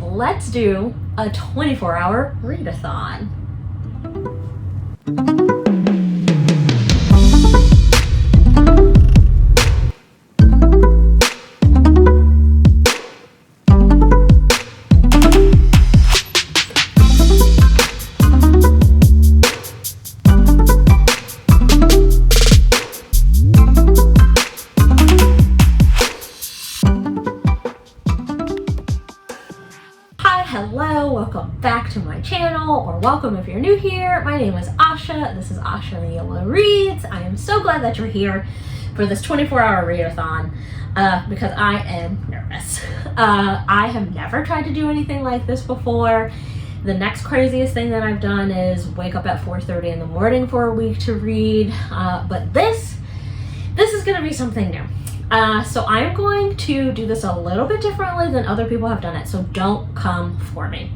let's do a 24-hour readathon. Hello, welcome back to my channel, or welcome if you're new here. My name is Asha. This is Asha Neela Reads. I am so glad that you're here for this 24-hour readathon because I am nervous. I have never tried to do anything like this before. The next craziest thing that I've done is wake up at 4:30 in the morning for a week to read, but this is going to be something new. So I'm going to do this a little bit differently than other people have done it, so don't come for me.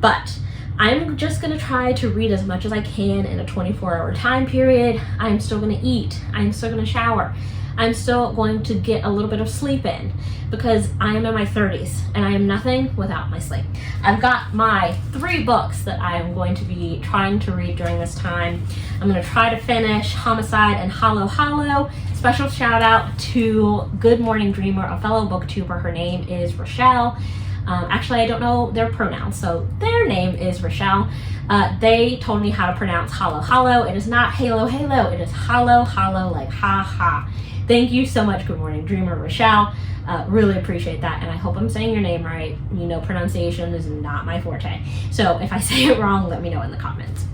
But I'm just going to try to read as much as I can in a 24-hour time period. I'm still going to eat. I'm still going to shower. I'm still going to get a little bit of sleep in because I am in my 30s and I am nothing without my sleep. I've got my 3 books that I'm going to be trying to read during this time. I'm going to try to finish Homicide and Hollow. Special shout out to Good Morning Dreamer, a fellow booktuber. Her name is Rochelle. Actually, I don't know their pronouns, so their name is Rochelle. They told me how to pronounce hollow. It is not halo, it is hollow, like ha ha. Thank you so much, Good Morning Dreamer, Rochelle. Really appreciate that, and I hope I'm saying your name right. You know, pronunciation is not my forte. So if I say it wrong, let me know in the comments.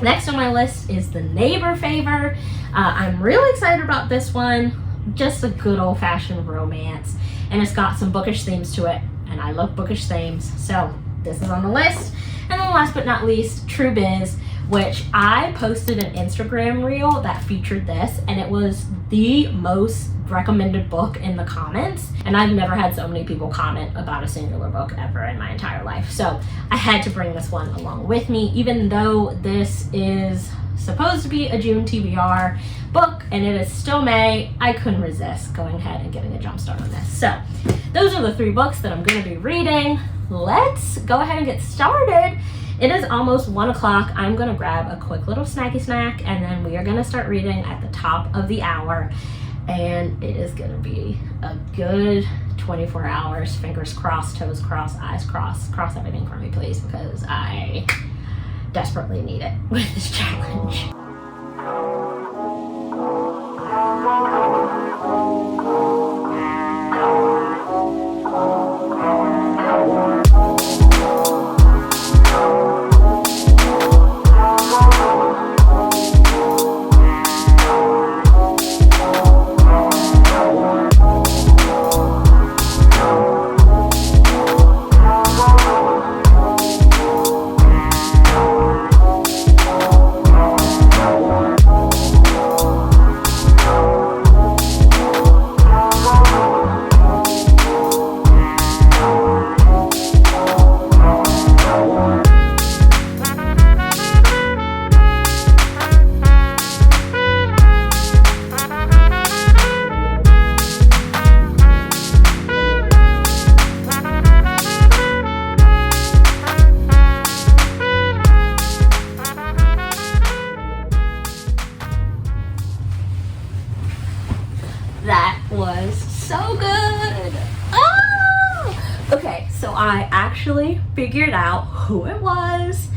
Next on my list is The Neighbor Favor. I'm really excited about this one. Just a good old-fashioned romance, and it's got some bookish themes to it, and I love bookish themes, so this is on the list. And then last but not least, True Biz, which I posted an Instagram reel that featured this, and it was the most recommended book in the comments, and I've never had so many people comment about a singular book ever in my entire life, so I had to bring this one along with me. Even though this is supposed to be a June TBR book and it is still May, I couldn't resist going ahead and getting a jump start on this. So those are the 3 books that I'm going to be reading. Let's go ahead and get started. It is almost 1 o'clock. I'm going to grab a quick little snacky snack, and then we are going to start reading at the top of the hour. And it is going to be a good 24 hours. Fingers crossed, toes crossed, eyes crossed. Cross everything for me, please, because I desperately need it with this challenge. That was so good. Oh! Okay, so I actually figured out who it was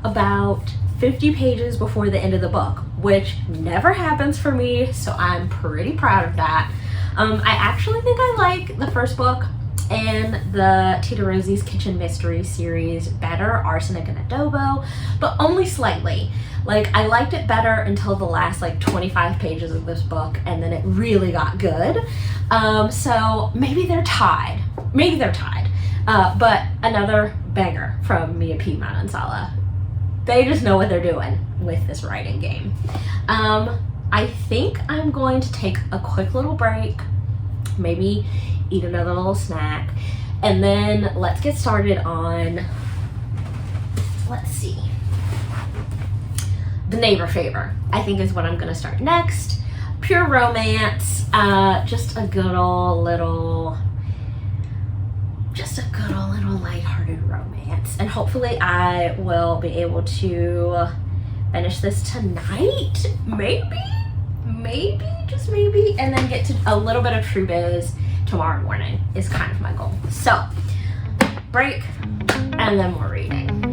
about 50 pages before the end of the book, which never happens for me, so I'm pretty proud of that. I actually think I like the first book and the Tita Rosie's Kitchen Mystery series better, Arsenic and Adobo, but only slightly. Like, I liked it better until the last 25 pages of this book, and then it really got good. So maybe they're tied. But another banger from Mia P. Manansala. They just know what they're doing with this writing game. I think I'm going to take a quick little break, maybe eat another little snack, and then let's get started on, let's see, The Neighbor Favor, I think is what I'm gonna start next. Pure romance, just a good old little just a good old little lighthearted romance. And hopefully I will be able to finish this tonight, maybe, just maybe, and then get to a little bit of True Biz tomorrow morning is kind of my goal. So, break, and then we're reading.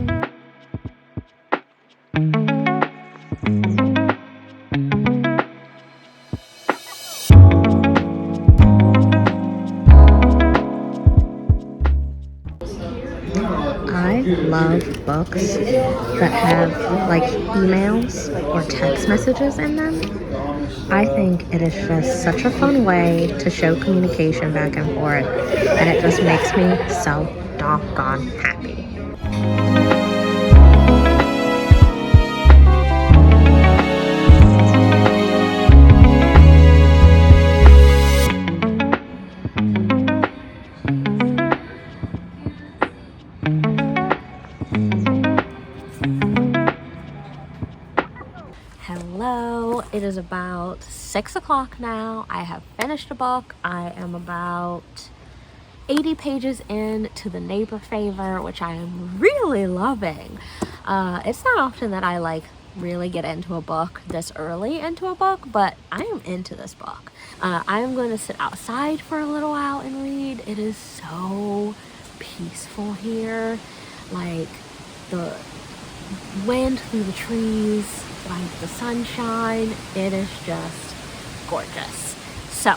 I love books that have like emails or text messages in them. I think it is just such a fun way to show communication back and forth, and it just makes me so doggone happy. Hello, it is about 6 o'clock now. I have finished a book. I am about 80 pages into The Neighbor Favor, which I am really loving. It's not often that I like really get into a book this early into a book, but I am into this book. I am going to sit outside for a little while and read. It is so peaceful here, like the wind through the trees, like the sunshine. It is just gorgeous. So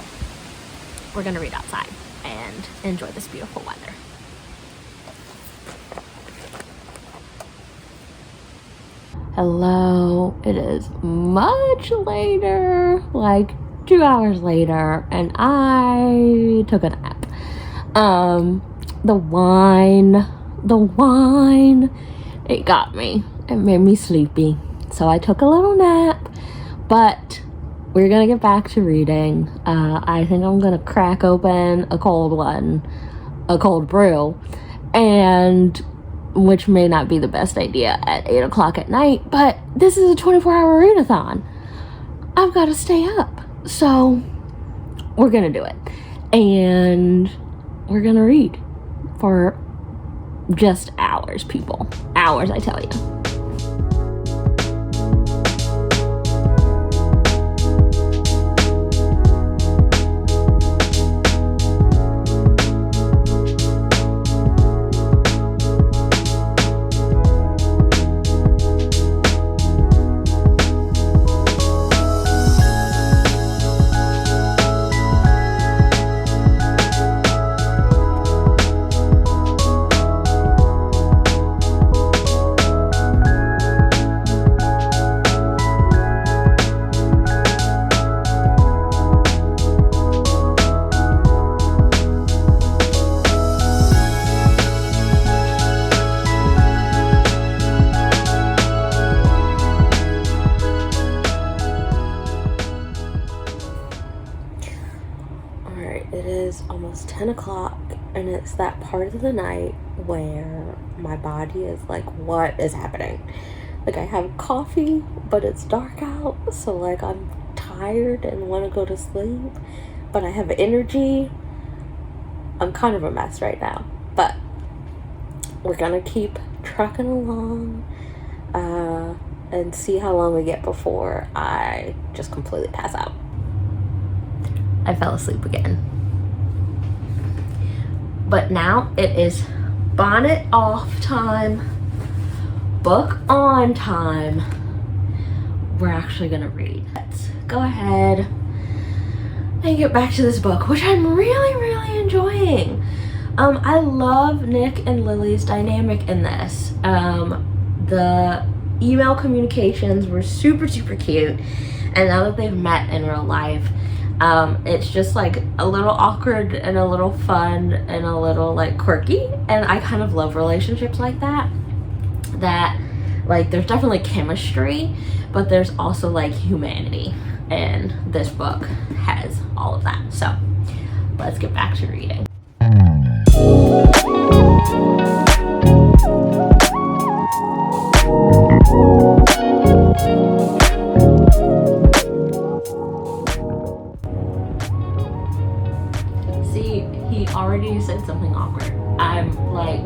we're gonna read outside and enjoy this beautiful weather. Hello, it is much later, like 2 hours later, and I took a nap. The wine, it got me. It made me sleepy. So I took a little nap, but we're gonna get back to reading. I think I'm gonna crack open a cold brew, and which may not be the best idea at 8 o'clock at night, but this is a 24-hour readathon. I've got to stay up, so we're gonna do it, and we're gonna read for just hours, people. Hours, I tell you. It is almost 10 o'clock, and it's that part of the night where my body is like, what is happening? Like, I have coffee, but it's dark out, so like I'm tired and want to go to sleep, but I have energy. I'm kind of a mess right now, but we're gonna keep trucking along and see how long we get before I just completely pass out. I fell asleep again. But now it is bonnet off time, book on time. We're actually gonna read. Let's go ahead and get back to this book, which I'm really enjoying. I love Nick and Lily's dynamic in this. The email communications were super cute, and now that they've met in real life, it's just like a little awkward and a little fun and a little like quirky, and I kind of love relationships like that like there's definitely chemistry, but there's also like humanity, and this book has all of that. So let's get back to reading. See, he already said find something awkward. I'm like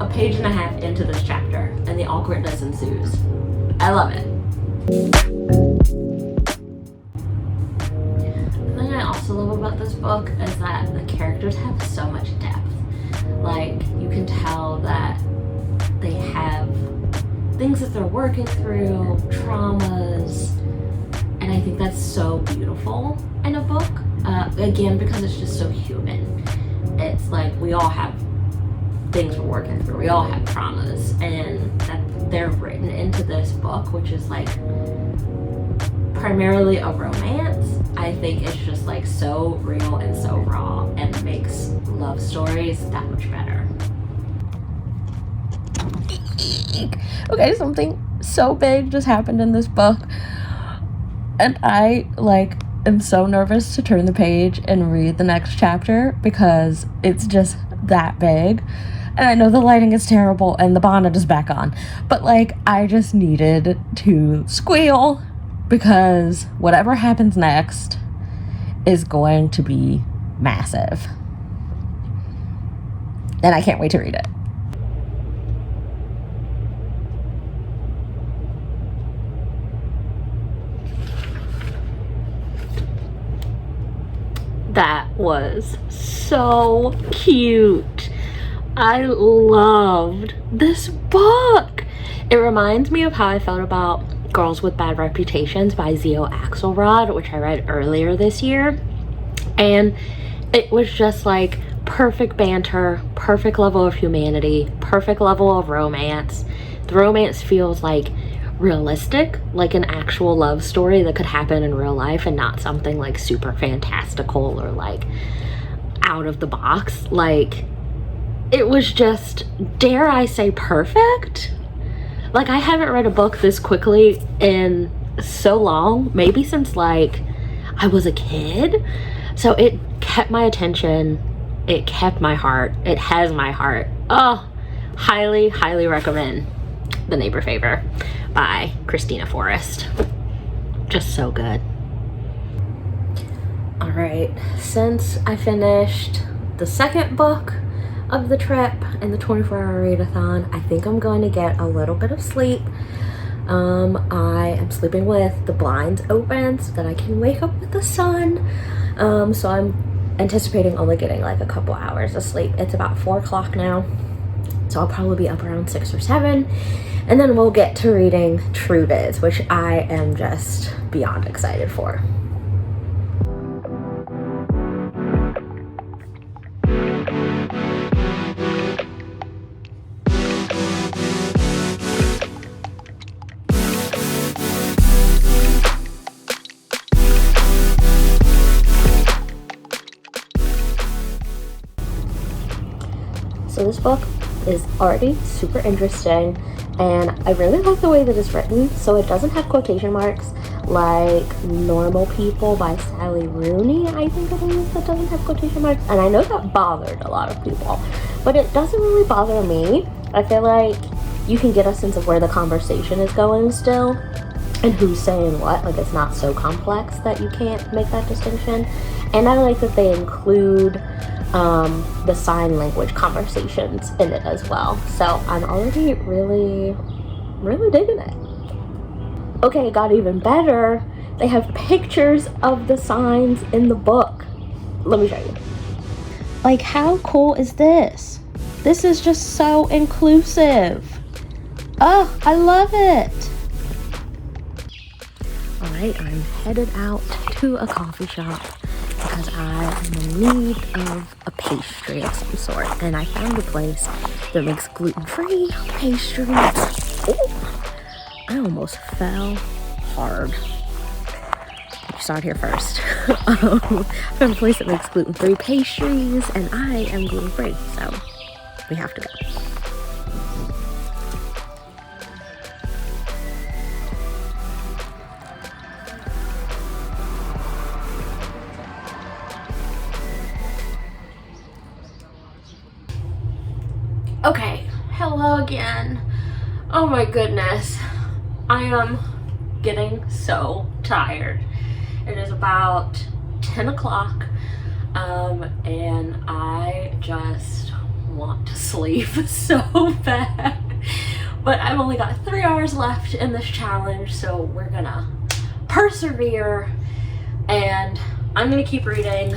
a page and a half into this chapter and the awkwardness ensues. I love it. The thing I also love about this book is that the characters have so much depth. Like, you can tell that they have things that they're working through, traumas, and I think that's so beautiful in a book. Again, because it's just so human. It's like we all have things we're working through. We all have traumas, and that they're written into this book, which is like primarily a romance. I think it's just like so real and so raw, and makes love stories that much better. Okay, something so big just happened in this book, and I am so nervous to turn the page and read the next chapter because it's just that big. And I know the lighting is terrible and the bonnet is back on, but I just needed to squeal because whatever happens next is going to be massive. And I can't wait to read it. That was so cute. I loved this book. It reminds me of how I felt about Girls with Bad Reputations by Zio Axelrod, which I read earlier this year. And it was just like perfect banter, perfect level of humanity, perfect level of romance. The romance feels like realistic, like an actual love story that could happen in real life and not something like super fantastical or like out of the box. Like, it was just, dare I say, perfect. Like, I haven't read a book this quickly in so long, maybe since like I was a kid. So it kept my attention, it kept my heart, it has my heart. Oh, highly recommend The Neighbor Favor by Kristina Forrest. Just so good. All right, since I finished the second book of the trip and the 24-hour readathon, I think I'm going to get a little bit of sleep. I am sleeping with the blinds open so that I can wake up with the sun. So I'm anticipating only getting like a couple hours of sleep. It's about 4 o'clock now, so I'll probably be up around 6 or 7. And then we'll get to reading True Biz, which I am just beyond excited for. So this book is already super interesting, and I really like the way that it's written. So it doesn't have quotation marks like Normal People by Sally Rooney, I think it is, that doesn't have quotation marks. And I know that bothered a lot of people, but it doesn't really bother me. I feel like you can get a sense of where the conversation is going still and who's saying what. Like, it's not so complex that you can't make that distinction. And I like that they include the sign language conversations in it as well. So I'm already really digging it. Okay, it got even better. They have pictures of the signs in the book. Let me show you. Like, how cool is this? This is just so inclusive. Oh, I love it. All right, I'm headed out to a coffee shop because I am in need of a pastry of some sort. And I found a place that makes gluten-free pastries. Oh, I almost fell hard. You saw it here first. I found a place that makes gluten-free pastries, and I am gluten-free, so we have to go. Okay, hello again. Oh my goodness, I am getting so tired. It is about 10 o'clock. and I just want to sleep so bad. But I've only got 3 hours left in this challenge, so we're gonna persevere, and I'm gonna keep reading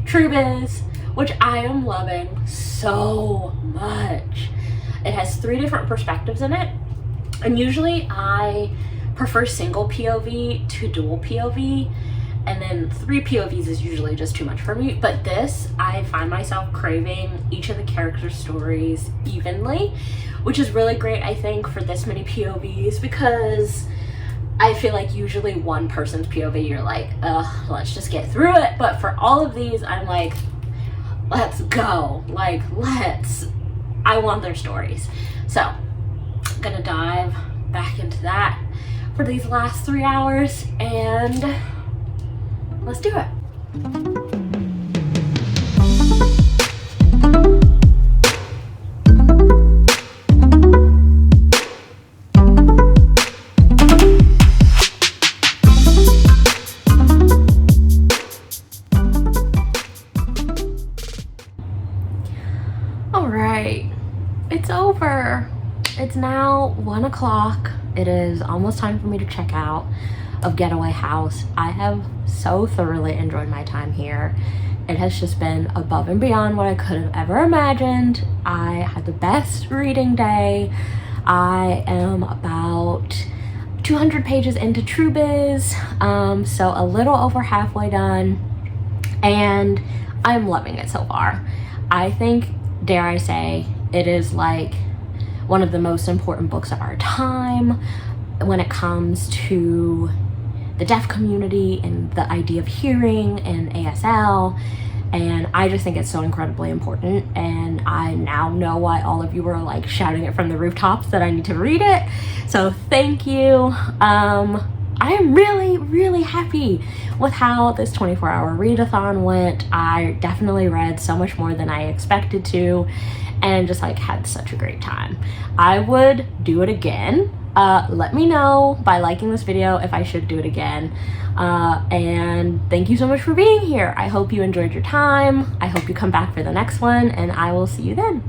True Biz, which I am loving so much. It has 3 different perspectives in it, and usually I prefer single POV to dual POV, and then 3 POVs is usually just too much for me. But this, I find myself craving each of the characters' stories evenly, which is really great, I think, for this many POVs, because I feel like usually one person's POV, you're like, ugh, let's just get through it. But for all of these, I'm like, let's go. Like, I want their stories. So, I'm gonna dive back into that for these last 3 hours, and let's do it. All right, it's over. It's now 1 o'clock. It is almost time for me to check out of Getaway House. I have so thoroughly enjoyed my time here. It has just been above and beyond what I could have ever imagined. I had the best reading day. I am about 200 pages into True Biz, so a little over halfway done, and I'm loving it so far. I think, dare I say, it is like one of the most important books of our time when it comes to the deaf community and the idea of hearing and ASL, and I just think it's so incredibly important, and I now know why all of you were like shouting it from the rooftops that I need to read it, so thank you. I am really happy with how this 24-hour readathon went. I definitely read so much more than I expected to, and just like had such a great time. I would do it again. Let me know by liking this video if I should do it again. And thank you so much for being here. I hope you enjoyed your time. I hope you come back for the next one, and I will see you then.